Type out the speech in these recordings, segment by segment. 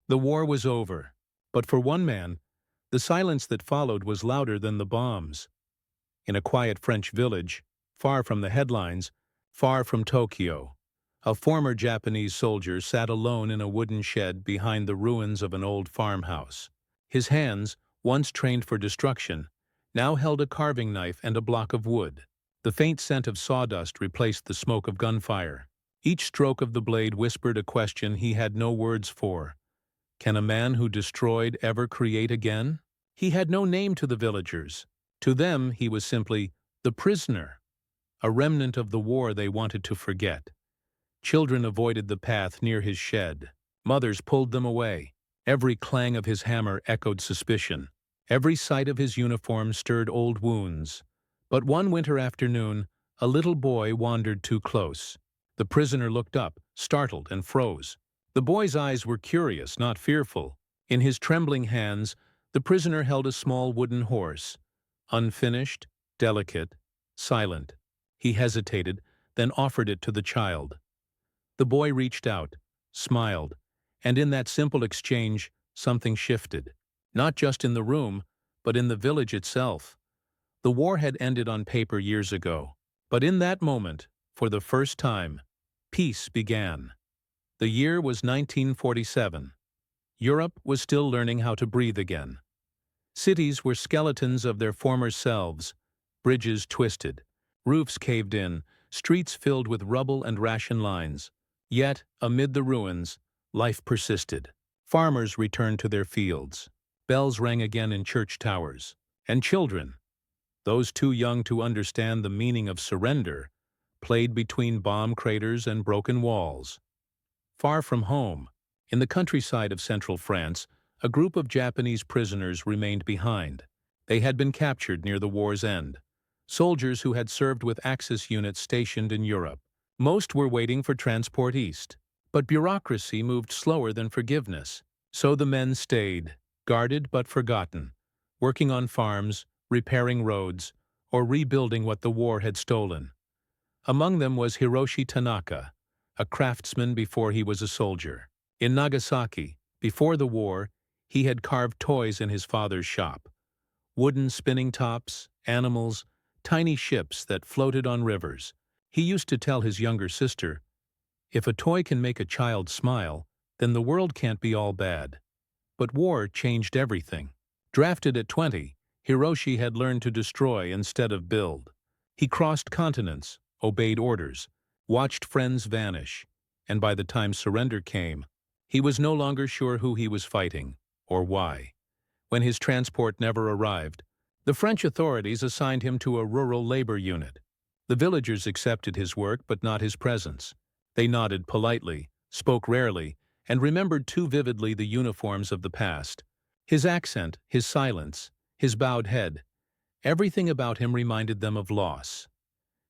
The war was over. But for one man, the silence that followed was louder than the bombs. In a quiet French village, far from the headlines, far from Tokyo, a former Japanese soldier sat alone in a wooden shed behind the ruins of an old farmhouse. His hands, once trained for destruction, now held a carving knife and a block of wood. The faint scent of sawdust replaced the smoke of gunfire. Each stroke of the blade whispered a question he had no words for. Can a man who destroyed ever create again? He had no name to the villagers. To them he was simply the prisoner, a remnant of the war they wanted to forget. Children avoided the path near his shed. Mothers pulled them away. Every clang of his hammer echoed suspicion. Every sight of his uniform stirred old wounds. But one winter afternoon, a little boy wandered too close. The prisoner looked up, startled, and froze. The boy's eyes were curious, not fearful. In his trembling hands, the prisoner held a small wooden horse, unfinished, delicate, silent. He hesitated, then offered it to the child. The boy reached out, smiled, and in that simple exchange, something shifted. Not just in the room, but in the village itself. The war had ended on paper years ago. But in that moment, for the first time, peace began. The year was 1947. Europe was still learning how to breathe again. Cities were skeletons of their former selves, bridges twisted, roofs caved in, streets filled with rubble and ration lines. Yet, amid the ruins, life persisted. Farmers returned to their fields. Bells rang again in church towers. And children, those too young to understand the meaning of surrender, played between bomb craters and broken walls. Far from home, in the countryside of central France, a group of Japanese prisoners remained behind. They had been captured near the war's end. Soldiers who had served with Axis units stationed in Europe. Most were waiting for transport east. But bureaucracy moved slower than forgiveness. So the men stayed, guarded but forgotten, working on farms, repairing roads, or rebuilding what the war had stolen. Among them was Hiroshi Tanaka, a craftsman before he was a soldier. In Nagasaki, before the war, he had carved toys in his father's shop. Wooden spinning tops, animals, tiny ships that floated on rivers. He used to tell his younger sister, "If a toy can make a child smile, then the world can't be all bad." But war changed everything. Drafted at 20, Hiroshi had learned to destroy instead of build. He crossed continents, obeyed orders, watched friends vanish, and by the time surrender came, he was no longer sure who he was fighting, or why. When his transport never arrived, the French authorities assigned him to a rural labor unit. The villagers accepted his work but not his presence. They nodded politely, spoke rarely, and remembered too vividly the uniforms of the past. His accent, his silence, his bowed head, everything about him reminded them of loss.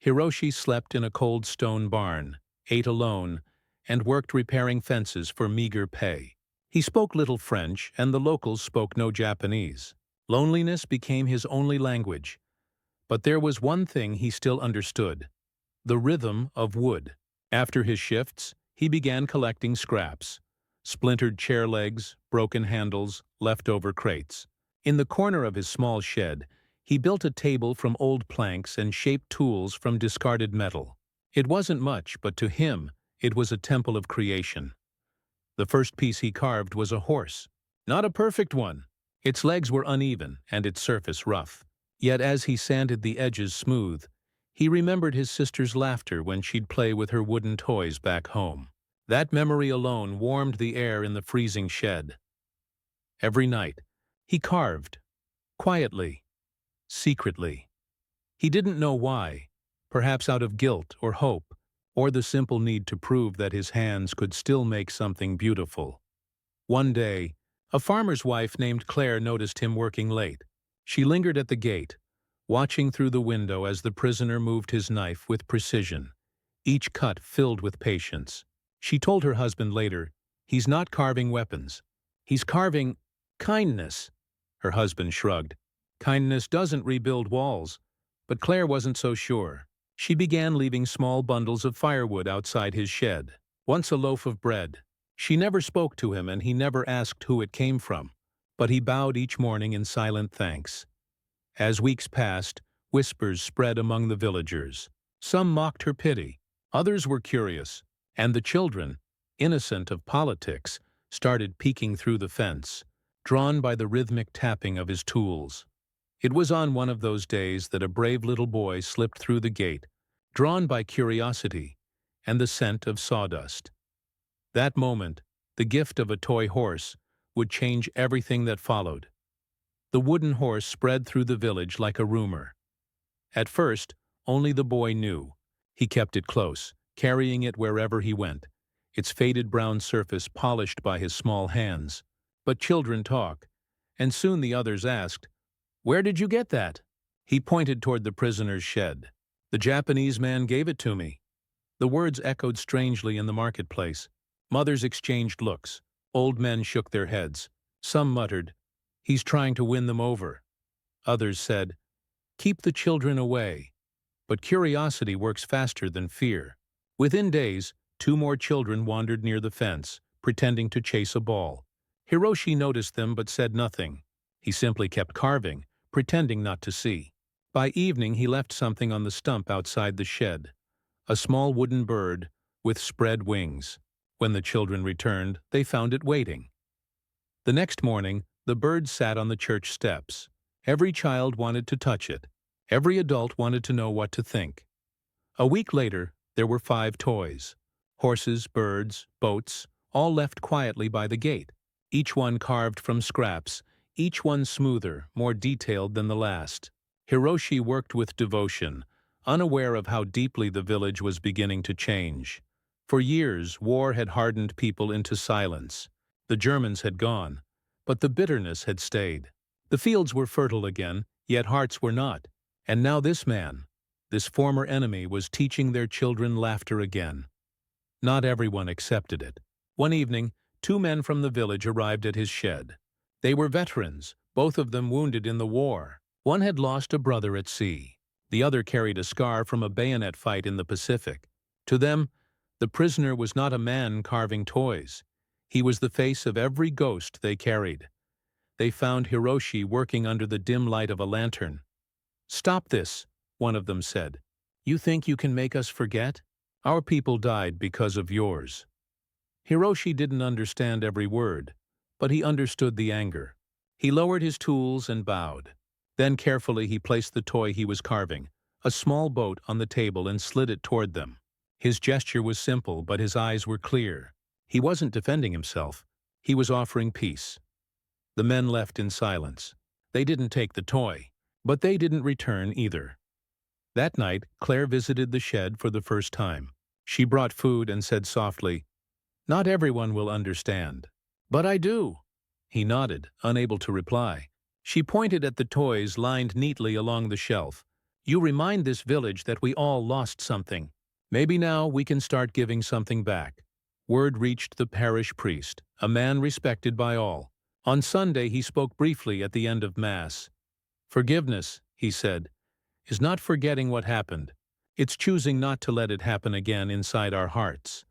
Hiroshi slept in a cold stone barn, ate alone, and worked repairing fences for meager pay. He spoke little French, and the locals spoke no Japanese. Loneliness became his only language. But there was one thing he still understood: the rhythm of wood. After his shifts, he began collecting scraps: splintered chair legs, broken handles, leftover crates. In the corner of his small shed, he built a table from old planks and shaped tools from discarded metal. It wasn't much, but to him, it was a temple of creation. The first piece he carved was a horse. Not a perfect one. Its legs were uneven and its surface rough. Yet as he sanded the edges smooth, he remembered his sister's laughter when she'd play with her wooden toys back home. That memory alone warmed the air in the freezing shed. Every night, he carved, quietly, secretly. He didn't know why, perhaps out of guilt or hope, or the simple need to prove that his hands could still make something beautiful. One day, a farmer's wife named Claire noticed him working late. She lingered at the gate, watching through the window as the prisoner moved his knife with precision, each cut filled with patience. She told her husband later, "He's not carving weapons. He's carving kindness." Her husband shrugged. Kindness doesn't rebuild walls. But Claire wasn't so sure. She began leaving small bundles of firewood outside his shed. Once a loaf of bread, She never spoke to him and he never asked who it came from, but he bowed each morning in silent thanks. As weeks passed, whispers spread among the villagers. Some mocked her pity, others were curious, and the children, innocent of politics, started peeking through the fence, drawn by the rhythmic tapping of his tools. It was on one of those days that a brave little boy slipped through the gate, drawn by curiosity and the scent of sawdust. That moment, the gift of a toy horse, would change everything that followed. The wooden horse spread through the village like a rumor. At first, only the boy knew. He kept it close, carrying it wherever he went, its faded brown surface polished by his small hands. But children talk, and soon the others asked, "Where did you get that?" He pointed toward the prisoner's shed. "The Japanese man gave it to me." The words echoed strangely in the marketplace. Mothers exchanged looks. Old men shook their heads. Some muttered, "He's trying to win them over." Others said, "Keep the children away." But curiosity works faster than fear. Within days, 2 more children wandered near the fence, pretending to chase a ball. Hiroshi noticed them but said nothing. He simply kept carving, pretending not to see. By evening he left something on the stump outside the shed. A small wooden bird with spread wings. When the children returned, they found it waiting. The next morning, the bird sat on the church steps. Every child wanted to touch it. Every adult wanted to know what to think. A week later, there were 5 toys. Horses, birds, boats, all left quietly by the gate. Each one carved from scraps, each one smoother, more detailed than the last. Hiroshi worked with devotion, unaware of how deeply the village was beginning to change. For years, war had hardened people into silence. The Germans had gone, but the bitterness had stayed. The fields were fertile again, yet hearts were not. And now this man, this former enemy, was teaching their children laughter again. Not everyone accepted it. One evening, 2 men from the village arrived at his shed. They were veterans, both of them wounded in the war. One had lost a brother at sea. The other carried a scar from a bayonet fight in the Pacific. To them, the prisoner was not a man carving toys. He was the face of every ghost they carried. They found Hiroshi working under the dim light of a lantern. "Stop this," one of them said. "You think you can make us forget? Our people died because of yours." Hiroshi didn't understand every word, but he understood the anger. He lowered his tools and bowed. Then carefully he placed the toy he was carving, a small boat, on the table and slid it toward them. His gesture was simple, but his eyes were clear. He wasn't defending himself. He was offering peace. The men left in silence. They didn't take the toy, but they didn't return either. That night, Claire visited the shed for the first time. She brought food and said softly, "Not everyone will understand." "But I do." He nodded, unable to reply. She pointed at the toys lined neatly along the shelf. "You remind this village that we all lost something. Maybe now we can start giving something back." Word reached the parish priest, a man respected by all. On Sunday he spoke briefly at the end of Mass. "Forgiveness," he said, "is not forgetting what happened. It's choosing not to let it happen again inside our hearts."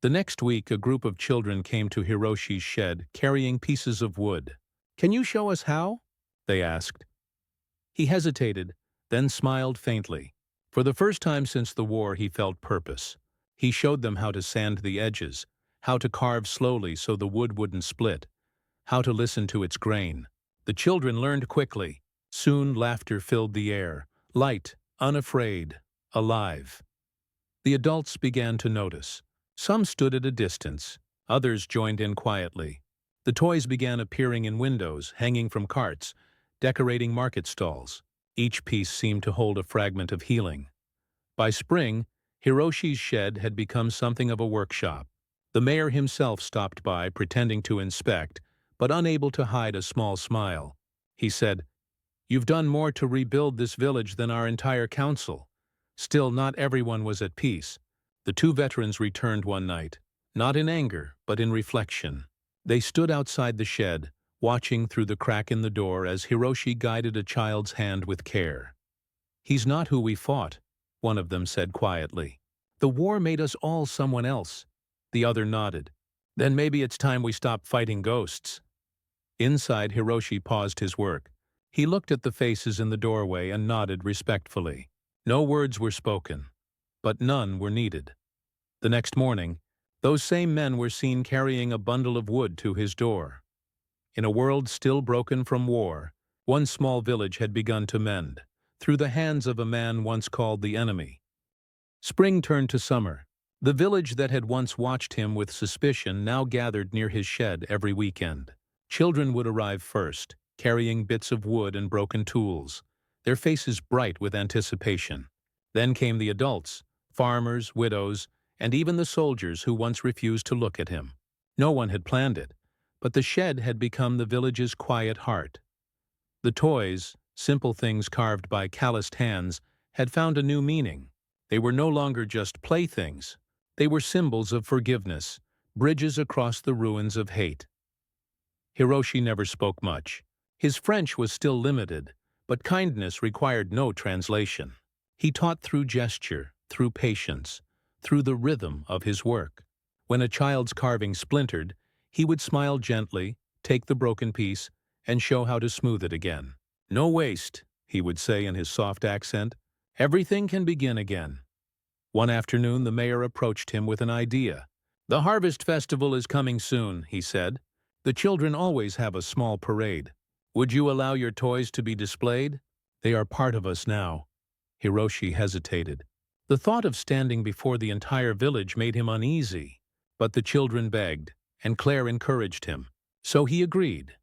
The next week a group of children came to Hiroshi's shed carrying pieces of wood. "Can you show us how?" they asked. He hesitated, then smiled faintly. For the first time since the war he felt purpose. He showed them how to sand the edges, how to carve slowly so the wood wouldn't split, how to listen to its grain. The children learned quickly. Soon laughter filled the air, light, unafraid, alive. The adults began to notice. Some stood at a distance, others joined in quietly. The toys began appearing in windows, hanging from carts, decorating market stalls. Each piece seemed to hold a fragment of healing. By spring, Hiroshi's shed had become something of a workshop. The mayor himself stopped by, pretending to inspect, but unable to hide a small smile. He said, "You've done more to rebuild this village than our entire council." Still, not everyone was at peace. The 2 veterans returned one night, not in anger, but in reflection. They stood outside the shed, watching through the crack in the door as Hiroshi guided a child's hand with care. "He's not who we fought," one of them said quietly. "The war made us all someone else." The other nodded. Then maybe it's time we stop fighting ghosts. Inside, Hiroshi paused his work. He looked at the faces in the doorway and nodded respectfully. No words were spoken, but none were needed. The next morning, those same men were seen carrying a bundle of wood to his door. In a world still broken from war, one small village had begun to mend, through the hands of a man once called the enemy. Spring turned to summer. The village that had once watched him with suspicion now gathered near his shed every weekend. Children would arrive first, carrying bits of wood and broken tools, their faces bright with anticipation. Then came the adults, farmers, widows, and even the soldiers who once refused to look at him. No one had planned it, but the shed had become the village's quiet heart. The toys, simple things carved by calloused hands, had found a new meaning. They were no longer just playthings. They were symbols of forgiveness, bridges across the ruins of hate. Hiroshi never spoke much. His French was still limited, but kindness required no translation. He taught through gesture, through patience, through the rhythm of his work. When a child's carving splintered, he would smile gently, take the broken piece, and show how to smooth it again. "No waste," he would say in his soft accent. "Everything can begin again." One afternoon, the mayor approached him with an idea. "The harvest festival is coming soon," he said. "The children always have a small parade. Would you allow your toys to be displayed? They are part of us now." Hiroshi hesitated. The thought of standing before the entire village made him uneasy, but the children begged, and Claire encouraged him. So he agreed.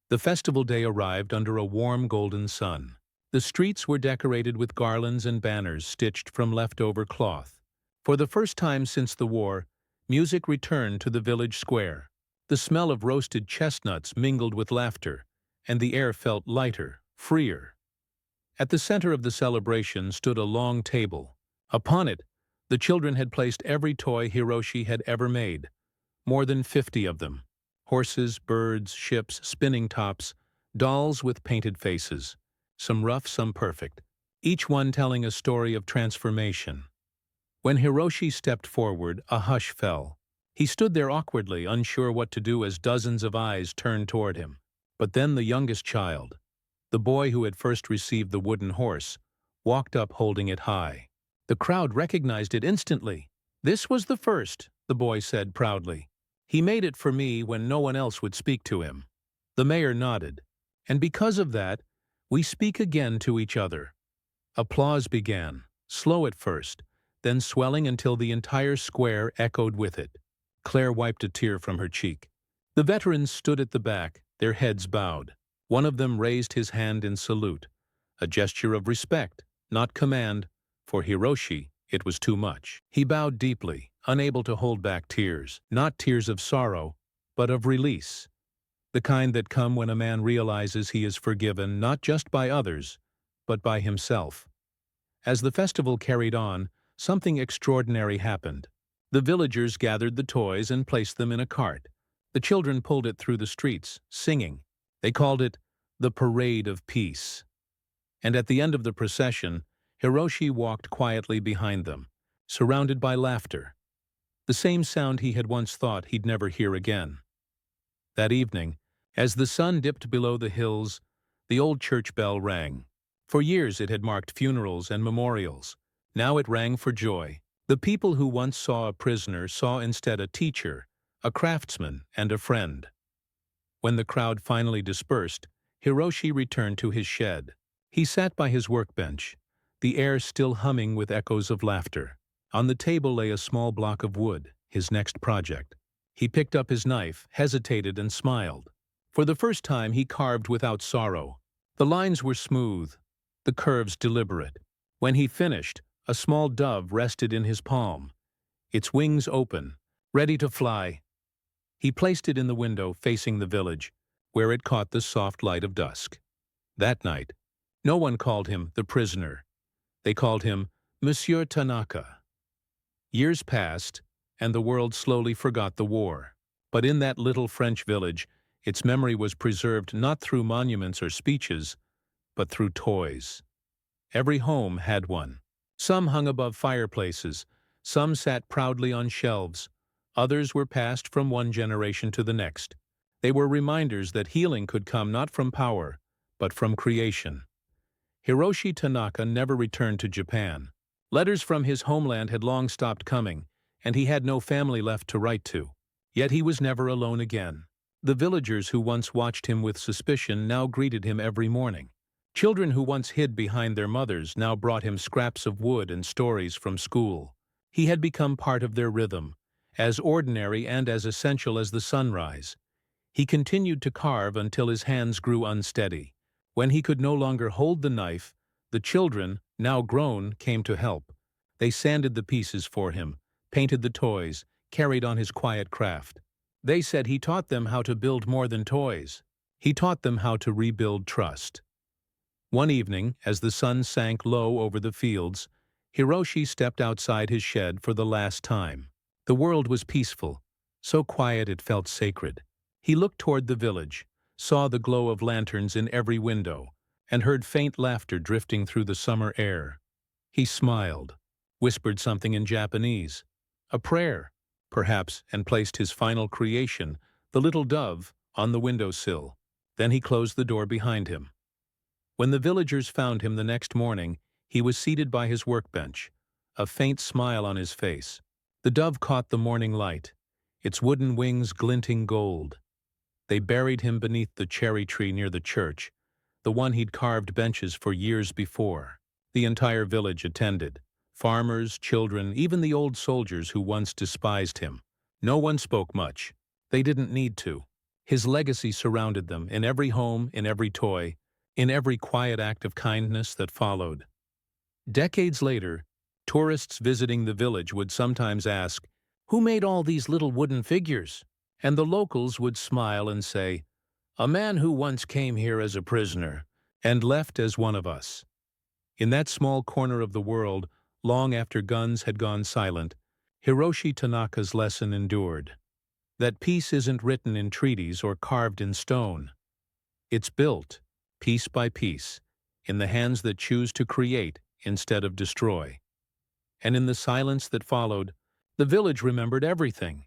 The festival day arrived under a warm golden sun. The streets were decorated with garlands and banners stitched from leftover cloth. For the first time since the war, music returned to the village square. The smell of roasted chestnuts mingled with laughter, and the air felt lighter, freer. At the center of the celebration stood a long table. Upon it, the children had placed every toy Hiroshi had ever made, more than 50 of them. Horses, birds, ships, spinning tops, dolls with painted faces, some rough, some perfect, each one telling a story of transformation. When Hiroshi stepped forward, a hush fell. He stood there awkwardly, unsure what to do as dozens of eyes turned toward him. But then the youngest child, the boy who had first received the wooden horse, walked up holding it high. The crowd recognized it instantly. "This was the first," the boy said proudly. "He made it for me when no one else would speak to him." The mayor nodded. "And because of that, we speak again to each other." Applause began, slow at first, then swelling until the entire square echoed with it. Claire wiped a tear from her cheek. The veterans stood at the back, their heads bowed. One of them raised his hand in salute, a gesture of respect, not command. For Hiroshi, it was too much. He bowed deeply, unable to hold back tears, not tears of sorrow, but of release. The kind that come when a man realizes he is forgiven not just by others, but by himself. As the festival carried on, something extraordinary happened. The villagers gathered the toys and placed them in a cart. The children pulled it through the streets, singing. They called it the Parade of Peace. And at the end of the procession, Hiroshi walked quietly behind them, surrounded by laughter, the same sound he had once thought he'd never hear again. That evening, as the sun dipped below the hills, the old church bell rang. For years it had marked funerals and memorials. Now it rang for joy. The people who once saw a prisoner saw instead a teacher, a craftsman, and a friend. When the crowd finally dispersed, Hiroshi returned to his shed. He sat by his workbench, the air still humming with echoes of laughter. On the table lay a small block of wood, his next project. He picked up his knife, hesitated, and smiled. For the first time he carved without sorrow. The lines were smooth, the curves deliberate. When he finished, a small dove rested in his palm, its wings open, ready to fly. He placed it in the window facing the village, where it caught the soft light of dusk. That night, no one called him the prisoner. They called him Monsieur Tanaka. Years passed, and the world slowly forgot the war. But in that little French village, its memory was preserved not through monuments or speeches, but through toys. Every home had one. Some hung above fireplaces, some sat proudly on shelves, Others were passed from one generation to the next. They were reminders that healing could come not from power, but from creation. Hiroshi Tanaka never returned to Japan. Letters from his homeland had long stopped coming, and he had no family left to write to. Yet he was never alone again. The villagers who once watched him with suspicion now greeted him every morning. Children who once hid behind their mothers now brought him scraps of wood and stories from school. He had become part of their rhythm, as ordinary and as essential as the sunrise. He continued to carve until his hands grew unsteady. When he could no longer hold the knife, the children, now grown, came to help. They sanded the pieces for him, painted the toys, carried on his quiet craft. They said he taught them how to build more than toys. He taught them how to rebuild trust. One evening, as the sun sank low over the fields, Hiroshi stepped outside his shed for the last time. The world was peaceful, so quiet it felt sacred. He looked toward the village, saw the glow of lanterns in every window, and heard faint laughter drifting through the summer air. He smiled, whispered something in Japanese, a prayer, perhaps, and placed his final creation, the little dove, on the windowsill. Then he closed the door behind him. When the villagers found him the next morning, he was seated by his workbench, a faint smile on his face. The dove caught the morning light, its wooden wings glinting gold. They buried him beneath the cherry tree near the church, the one he'd carved benches for years before. The entire village attended. Farmers, children, even the old soldiers who once despised him. No one spoke much. They didn't need to. His legacy surrounded them in every home, in every toy, in every quiet act of kindness that followed. Decades later, tourists visiting the village would sometimes ask, "Who made all these little wooden figures?" And the locals would smile and say, "A man who once came here as a prisoner and left as one of us." In that small corner of the world, long after guns had gone silent, Hiroshi Tanaka's lesson endured. That peace isn't written in treaties or carved in stone. It's built, piece by piece, in the hands that choose to create instead of destroy. And in the silence that followed, the village remembered everything.